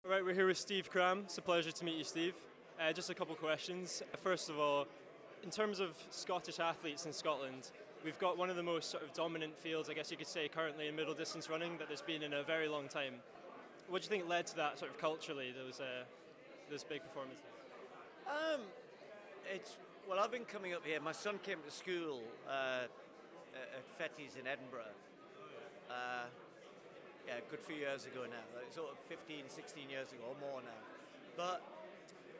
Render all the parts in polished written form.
All right, we're here with Steve Cram. It's a pleasure to meet you, Steve. Just a couple questions. First of all, in terms of Scottish athletes in Scotland, we've got one of the most sort of dominant fields, I guess you could say, currently in middle distance running that there's been in a very long time. What do you think led to that sort of culturally, those big performances? Well, I've been coming up here. My son came to school at Fetty's in Edinburgh. Yeah, a good few years ago now. Sort of 15, 16 years ago, or more now. But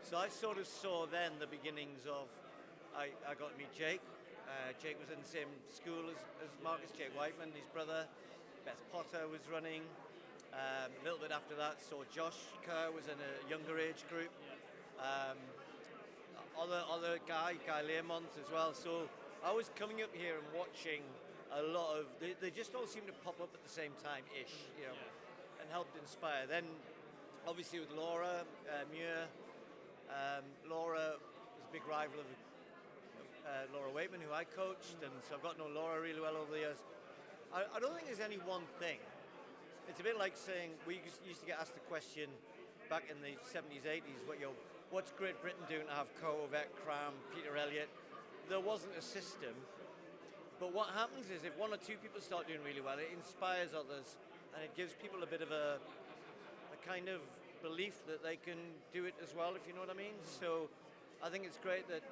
so I sort of saw then the beginnings of. I got to meet Jake. Jake was in the same school as Marcus, Jake Whiteman, his brother. Beth Potter was running. A little bit after that, saw Josh Kerr was in a younger age group. Other guy Learmont as well. So I was coming up here and watching a lot of. They just all seemed to pop up at the same time-ish, and helped inspire. Then, obviously, with Laura Muir, Laura was a big rival of Laura Waitman, who I coached, and so I've got to know Laura really well over the years. I don't think there's any one thing. It's a bit like saying, we used to get asked the question back in the 70s, 80s, what's Great Britain doing to have Coe, Vet, Cram, Peter Elliott? There wasn't a system, but what happens is if one or two people start doing really well, it inspires others, and it gives people a bit of a kind of belief that they can do it as well, if you know what I mean. So I think it's great that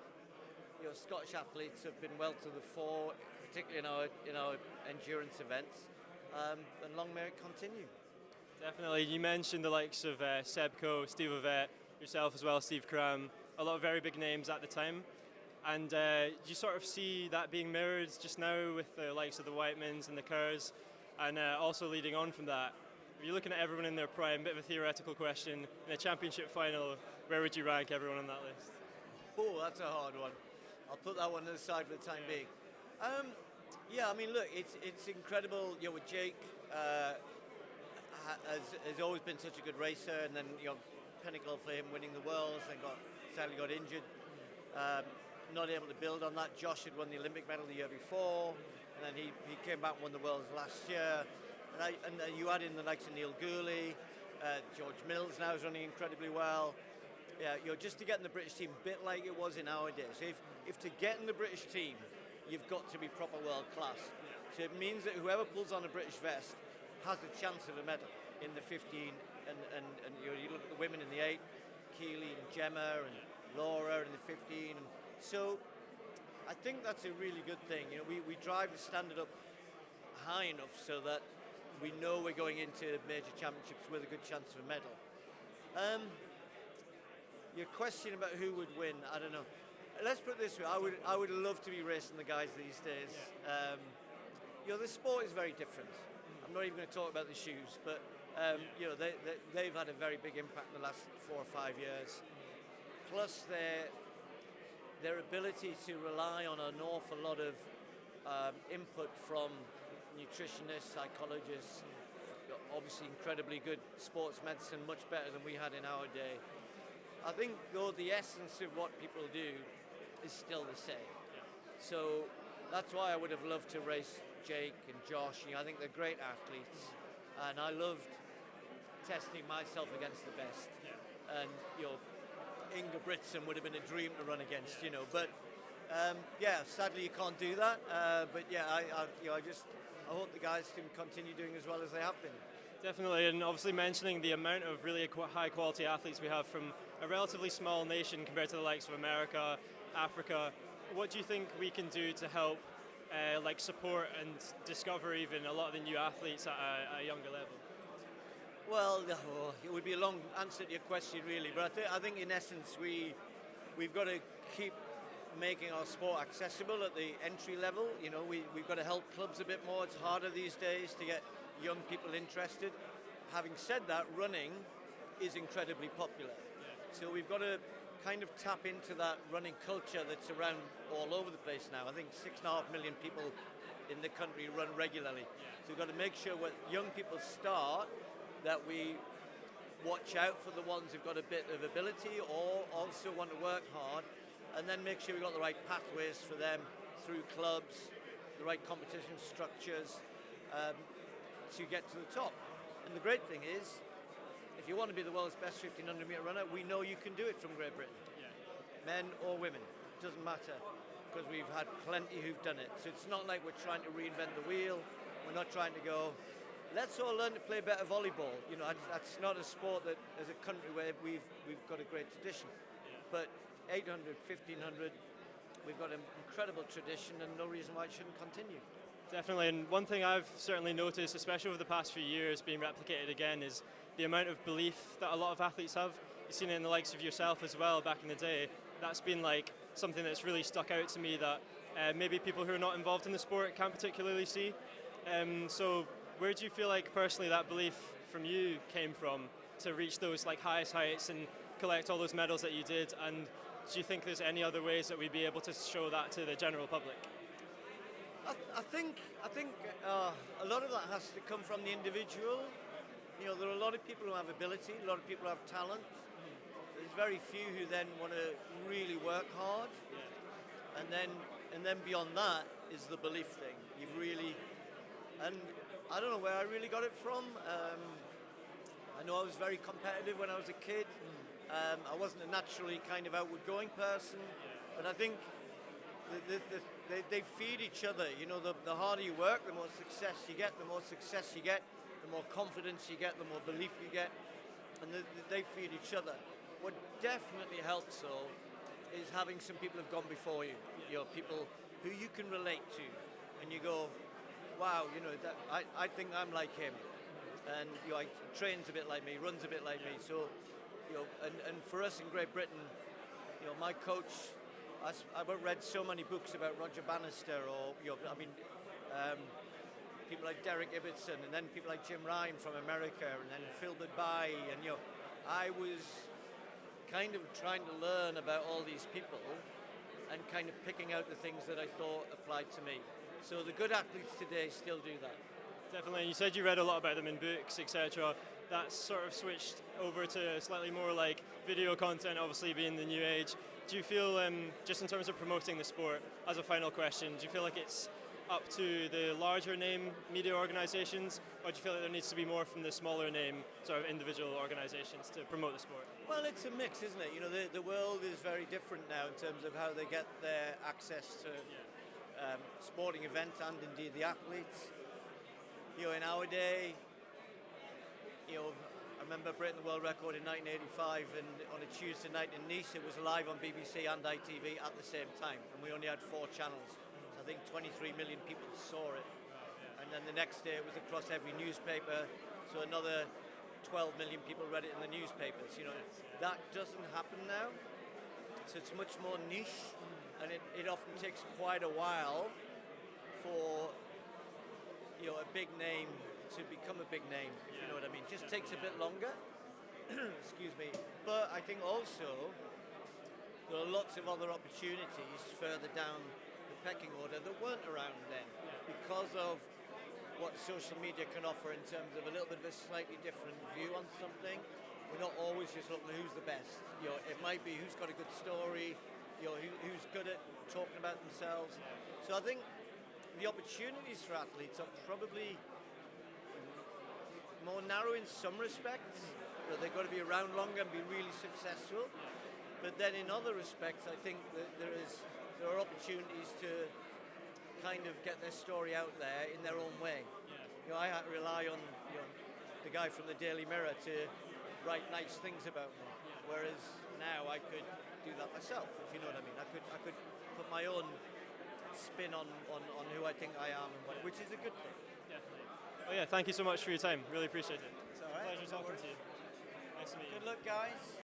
Scottish athletes have been well to the fore, particularly in our endurance events. And long may it continue. Definitely. You mentioned the likes of Seb Coe, Steve Ovett, yourself as well, Steve Cram, a lot of very big names at the time. And you sort of see that being mirrored just now with the likes of the Whitemans and the Kerrs, and also leading on from that. You're looking at everyone in their prime, a bit of a theoretical question. In a championship final, where would you rank everyone on that list? Oh, that's a hard one. I'll put that one to the side for the time being. Yeah, I mean, look, it's incredible. With Jake, has always been such a good racer, and then pinnacle for him winning the Worlds, and sadly got injured. Not able to build on that. Josh had won the Olympic medal the year before, and then he came back and won the Worlds last year. And you add in the likes of Neil Gooley, George Mills now is running incredibly well. Yeah, just to get in the British team, a bit like it was in our days. If to get in the British team, you've got to be proper world class. So it means that whoever pulls on a British vest has a chance of a medal in the 15, and you look at the women in the 8, Keely and Gemma and Laura in the 15. And so I think that's a really good thing. We drive the standard up high enough so that we know we're going into major championships with a good chance of a medal. Your question about who would win, I don't know. Let's put it this way, I would love to be racing the guys these days. The sport is very different. I'm not even going to talk about the shoes, but they've had a very big impact in the last 4 or 5 years. Plus their ability to rely on an awful lot of input from nutritionists, psychologists, obviously incredibly good sports medicine, much better than we had in our day. I think, though, the essence of what people do is still the same. So that's why I would have loved to race Jake and Josh. I think they're great athletes, and I loved testing myself against the best. And Inga Britson would have been a dream to run against. But sadly you can't do that. But I hope the guys can continue doing as well as they have been. Definitely, and obviously mentioning the amount of really high quality athletes we have from a relatively small nation compared to the likes of America, Africa. What do you think we can do to help support and discover even a lot of the new athletes at a younger level? Well, it would be a long answer to your question really, but I think in essence we've got to keep making our sport accessible at the entry level. We've got to help clubs a bit more. It's harder these days to get young people interested. Having said that, running is incredibly popular. So we've got to kind of tap into that running culture that's around all over the place now. I think 6.5 million people in the country run regularly. So we've got to make sure when young people start that we watch out for the ones who've got a bit of ability or also want to work hard, and then make sure we've got the right pathways for them through clubs, the right competition structures, to get to the top. And the great thing is, if you want to be the world's best 1500 metre runner, we know you can do it from Great Britain. Yeah. Men or women, doesn't matter, because we've had plenty who've done it. So it's not like we're trying to reinvent the wheel. We're not trying to go, let's all learn to play better volleyball. You know, that's not a sport that, as a country, where we've got a great tradition. But 800, 1500, we've got an incredible tradition and no reason why it shouldn't continue. Definitely, and one thing I've certainly noticed, especially over the past few years, being replicated again, is the amount of belief that a lot of athletes have. You've seen it in the likes of yourself as well back in the day. That's been like something that's really stuck out to me that maybe people who are not involved in the sport can't particularly see. So where do you feel like personally that belief from you came from to reach those like highest heights and collect all those medals that you did? And do you think there's any other ways that we'd be able to show that to the general public? I think a lot of that has to come from the individual. You know, there are a lot of people who have ability, a lot of people who have talent. There's very few who then want to really work hard. Yeah. And then beyond that is the belief thing. You've really, and I don't know where I really got it from. I know I was very competitive when I was a kid. I wasn't a naturally kind of outward going person, but I think they feed each other. You know, the harder you work, the more success you get. The more success you get, the more confidence you get, the more belief you get, and they feed each other. What definitely helps, though, is having some people who've gone before you. You know, people who you can relate to, and you go, wow, you know, I think I'm like him, and you know, trains a bit like me, runs a bit like me. So, you know, and for us in Great Britain, you know, my coach. I've read so many books about Roger Bannister, or you know, I mean, people like Derek Ibbotson, and then people like Jim Ryan from America, and then Phil Budbye, and you know, I was kind of trying to learn about all these people, and kind of picking out the things that I thought applied to me. So the good athletes today still do that. Definitely. You said you read a lot about them in books, etc. That's sort of switched over to slightly more like video content, obviously being the new age. Do you feel, just in terms of promoting the sport, as a final question, do you feel like it's up to the larger name media organisations, or do you feel like there needs to be more from the smaller name sort of individual organisations to promote the sport? Well, it's a mix, isn't it? You know, the world is very different now in terms of how they get their access to sporting events and indeed the athletes. You know, in our day, you know, I remember breaking the world record in 1985, and on a Tuesday night in Nice, it was live on BBC and ITV at the same time, and we only had 4 channels. So I think 23 million people saw it. And then the next day it was across every newspaper, so another 12 million people read it in the newspapers. You know, that doesn't happen now, so it's much more niche, and it often takes quite a while for, you know, a big name to become a big name, if you know what I mean. Just takes a bit longer. Excuse me. But I think also there are lots of other opportunities further down the pecking order that weren't around then, because of what social media can offer in terms of a little bit of a slightly different view on something. We're not always just looking at who's the best. You know, it might be who's got a good story, you know, who's good at talking about themselves. So I think the opportunities for athletes are probably more narrow in some respects. You know, they've got to be around longer and be really successful. But then in other respects, I think that there are opportunities to kind of get their story out there in their own way. You know, I had to rely on, you know, the guy from the Daily Mirror to write nice things about me, whereas now I could do that myself, if you know what I mean. I could put my own spin on who I think I am, and which is a good thing. Definitely. Oh yeah, thank you so much for your time. Really appreciate it. It's all right. Pleasure talking to you. Nice to meet you. Good luck, guys.